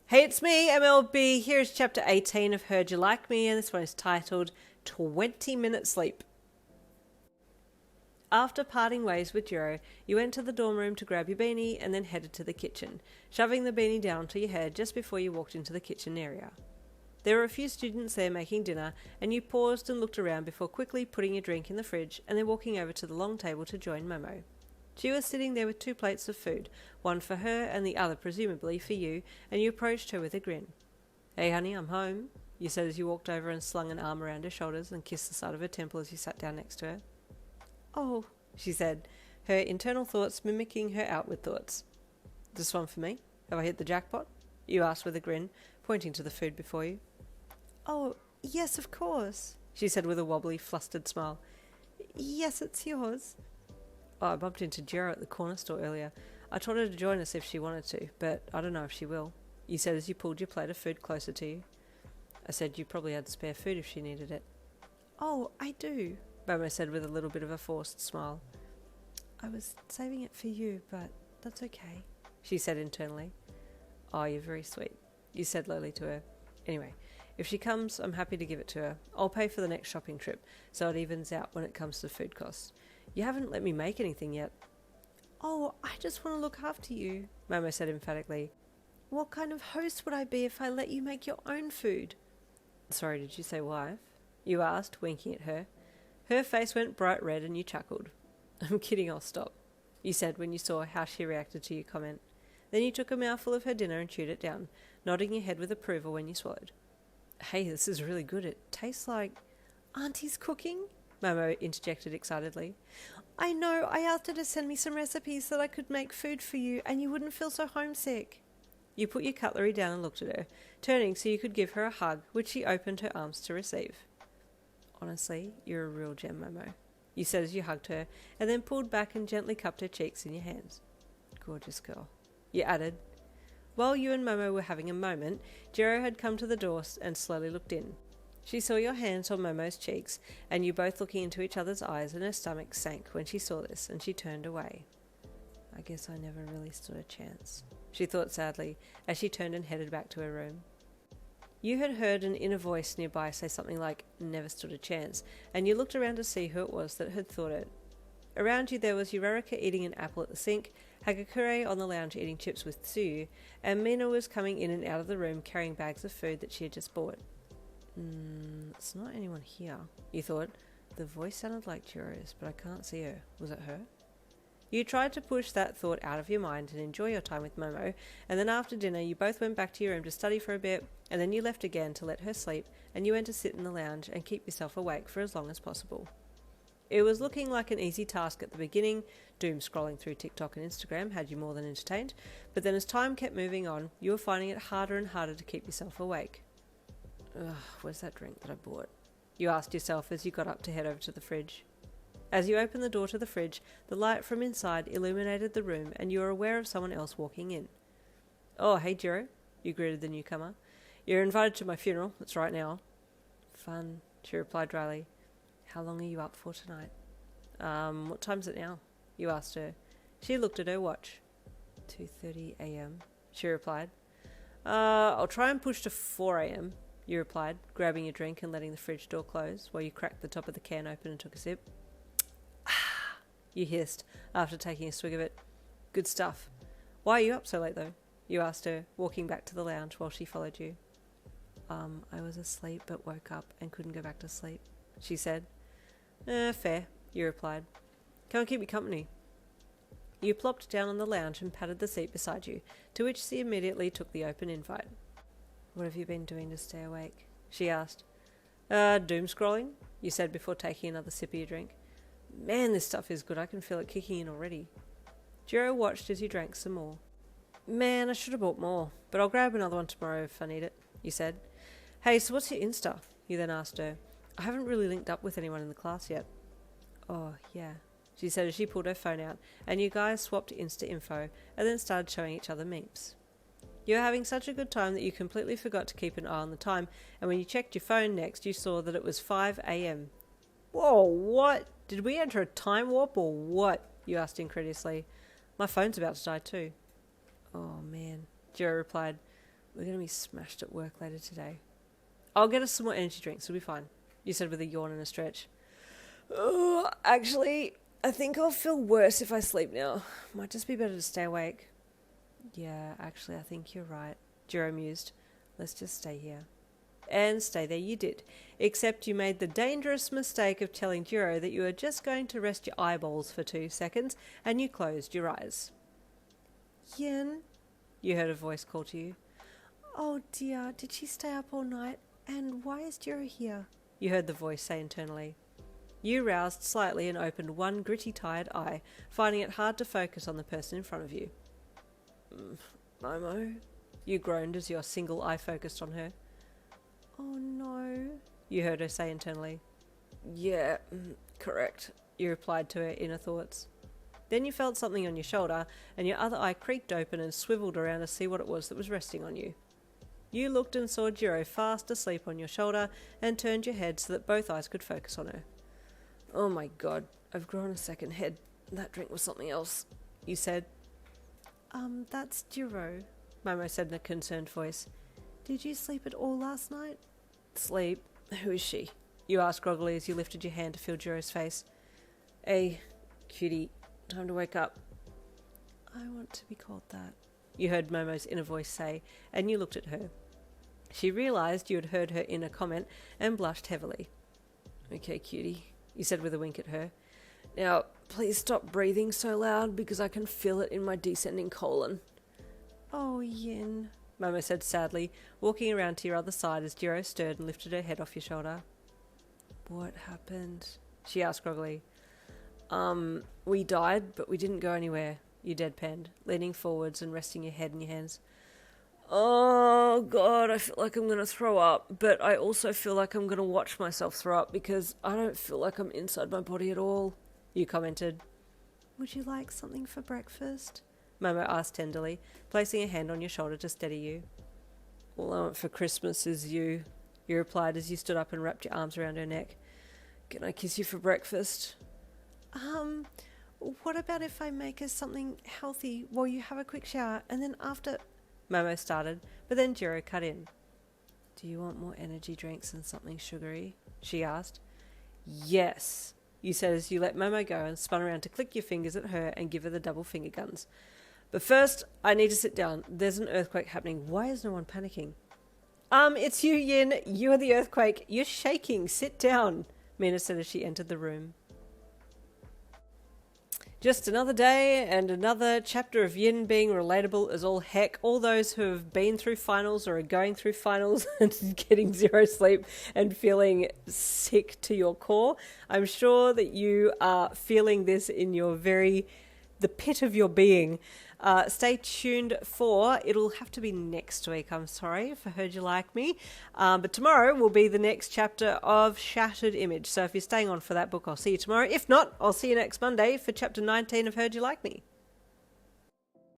Hey, it's me, MLB. Here's chapter 18 of Heard You Like Me, and this one is titled 20-Minute Sleep. After parting ways with Jirou, you went to the dorm room to grab your beanie and then headed to the kitchen, shoving the beanie down to your head just before you walked into the kitchen area. There were a few students there making dinner, and you paused and looked around before quickly putting your drink in the fridge and then walking over to the long table to join Momo. She was sitting there with 2 plates of food, one for her and the other presumably for you, and you approached her with a grin. "Hey honey, I'm home," you said as you walked over and slung an arm around her shoulders and kissed the side of her temple as you sat down next to her. "Oh," she said, her internal thoughts mimicking her outward thoughts. "This one for me? Have I hit the jackpot?" you asked with a grin, pointing to the food before you. "Oh, yes, of course," she said with a wobbly, flustered smile. "Yes, it's yours." "Oh, I bumped into Jirou at the corner store earlier. I told her to join us if she wanted to, but I don't know if she will," you said as you pulled your plate of food closer to you. "I said you probably had spare food if she needed it." "Oh, I do," Momo said with a little bit of a forced smile. "I was saving it for you, but that's okay," she said internally. "Oh, you're very sweet," you said lowly to her. "Anyway, if she comes, I'm happy to give it to her. I'll pay for the next shopping trip, so it evens out when it comes to food costs. You haven't let me make anything yet." "Oh, I just want to look after you," Momo said emphatically. "What kind of host would I be if I let you make your own food?" "Sorry, did you say wife?" you asked, winking at her. Her face went bright red and you chuckled. "I'm kidding, I'll stop," you said when you saw how she reacted to your comment. Then you took a mouthful of her dinner and chewed it down, nodding your head with approval when you swallowed. "Hey, this is really good. It tastes like—" "Auntie's cooking?" Momo interjected excitedly. "I know, I asked her to send me some recipes so that I could make food for you and you wouldn't feel so homesick." You put your cutlery down and looked at her, turning so you could give her a hug, which she opened her arms to receive. "Honestly, you're a real gem, Momo," you said as you hugged her, and then pulled back and gently cupped her cheeks in your hands. "Gorgeous girl," you added. While you and Momo were having a moment, Jirou had come to the door and slowly looked in. She saw your hands on Momo's cheeks, and you both looking into each other's eyes, and her stomach sank when she saw this, and she turned away. "I guess I never really stood a chance," she thought sadly, as she turned and headed back to her room. You had heard an inner voice nearby say something like, "never stood a chance," and you looked around to see who it was that had thought it. Around you there was Urarika eating an apple at the sink, Hagakure on the lounge eating chips with Tsuyu, and Mina was coming in and out of the room carrying bags of food that she had just bought. It's not anyone here," you thought. The voice sounded like Jirou's, but I can't see her. Was it her? You tried to push that thought out of your mind and enjoy your time with Momo, and then after dinner you both went back to your room to study for a bit, and then you left again to let her sleep, and you went to sit in the lounge and keep yourself awake for as long as possible. It was looking like an easy task at the beginning. Doom scrolling through TikTok and Instagram had you more than entertained, but then as time kept moving on, you were finding it harder and harder to keep yourself awake. "Ugh, where's that drink that I bought?" you asked yourself as you got up to head over to the fridge. As you opened the door to the fridge, the light from inside illuminated the room and you were aware of someone else walking in. "Oh, hey Jirou," you greeted the newcomer. "You're invited to my funeral. It's right now." "Fun," she replied dryly. "How long are you up for tonight?" What time's it now?" you asked her. She looked at her watch. 2:30 a.m, she replied. I'll try and push to 4 a.m, you replied, grabbing your drink and letting the fridge door close while you cracked the top of the can open and took a sip. "Ah," you hissed after taking a swig of it. "Good stuff. Why are you up so late though?" you asked her, walking back to the lounge while she followed you. I was asleep but woke up and couldn't go back to sleep," she said. Fair," you replied. "Come and keep me company." You plopped down on the lounge and patted the seat beside you, to which she immediately took the open invite. "What have you been doing to stay awake?" she asked. Doom scrolling," you said before taking another sip of your drink. "Man, this stuff is good. I can feel it kicking in already." Jirou watched as you drank some more. "Man, I should have bought more, but I'll grab another one tomorrow if I need it," you said. "Hey, so what's your Insta?" you then asked her. "I haven't really linked up with anyone in the class yet." "Oh, yeah," she said as she pulled her phone out, and you guys swapped Insta info and then started showing each other memes. You were having such a good time that you completely forgot to keep an eye on the time, and when you checked your phone next, you saw that it was 5 a.m. "Whoa, what? Did we enter a time warp or what?" you asked incredulously. "My phone's about to die too." "Oh, man," Jirou replied. We're going to be smashed at work later today. I'll get us some more energy drinks. It'll be fine, you said with a yawn and a stretch. Oh, actually, I think I'll feel worse if I sleep now. Might just be better to stay awake. Yeah, actually, I think you're right, Jirou mused. Let's just stay here. And stay there you did, except you made the dangerous mistake of telling Jirou that you were just going to rest your eyeballs for 2 seconds, and you closed your eyes. Yin? You heard a voice call to you. Oh dear, did she stay up all night? And why is Jirou here? You heard the voice say internally. You roused slightly and opened one gritty, tired eye, finding it hard to focus on the person in front of you. Momo? You groaned as your single eye focused on her. Oh no, you heard her say internally. Yeah, correct, you replied to her inner thoughts. Then you felt something on your shoulder, and your other eye creaked open and swiveled around to see what it was that was resting on you. You looked and saw Jirou fast asleep on your shoulder and turned your head so that both eyes could focus on her. Oh my god, I've grown a second head. That drink was something else, you said. That's Jirou, Momo said in a concerned voice. Did you sleep at all last night? Sleep? Who is she? You asked groggily as you lifted your hand to feel Jirou's face. Hey, cutie, time to wake up. I want to be called that, you heard Momo's inner voice say, and you looked at her. She realised you had heard her inner comment and blushed heavily. Okay, cutie, you said with a wink at her. Now, please stop breathing so loud because I can feel it in my descending colon. Oh, Yin, Momo said sadly, walking around to your other side as Jirou stirred and lifted her head off your shoulder. What happened? She asked groggily. We died, but we didn't go anywhere, you deadpanned, leaning forwards and resting your head in your hands. Oh, God, I feel like I'm going to throw up, but I also feel like I'm going to watch myself throw up because I don't feel like I'm inside my body at all, you commented. Would you like something for breakfast? Momo asked tenderly, placing a hand on your shoulder to steady you. All I want for Christmas is you replied as you stood up and wrapped your arms around her neck. Can I kiss you for breakfast? What about if I make us something healthy while you have a quick shower and then after... Momo started, but then Jirou cut in. Do you want more energy drinks and something sugary? She asked. Yes, you said as you let Momo go and spun around to click your fingers at her and give her the double finger guns. But first, I need to sit down. There's an earthquake happening. Why is no one panicking? It's you, Yin. You are the earthquake. You're shaking. Sit down, Mina said as she entered the room. Just another day and another chapter of Yin being relatable as all heck. All those who have been through finals or are going through finals and getting zero sleep and feeling sick to your core. I'm sure that you are feeling this in the pit of your being. Stay tuned for, it'll have to be next week, I'm sorry if I heard you like me, but tomorrow will be the next chapter of Shattered Image, so if you're staying on for that book, I'll see you tomorrow. If not, I'll see you next Monday for chapter 19 of Heard You Like Me.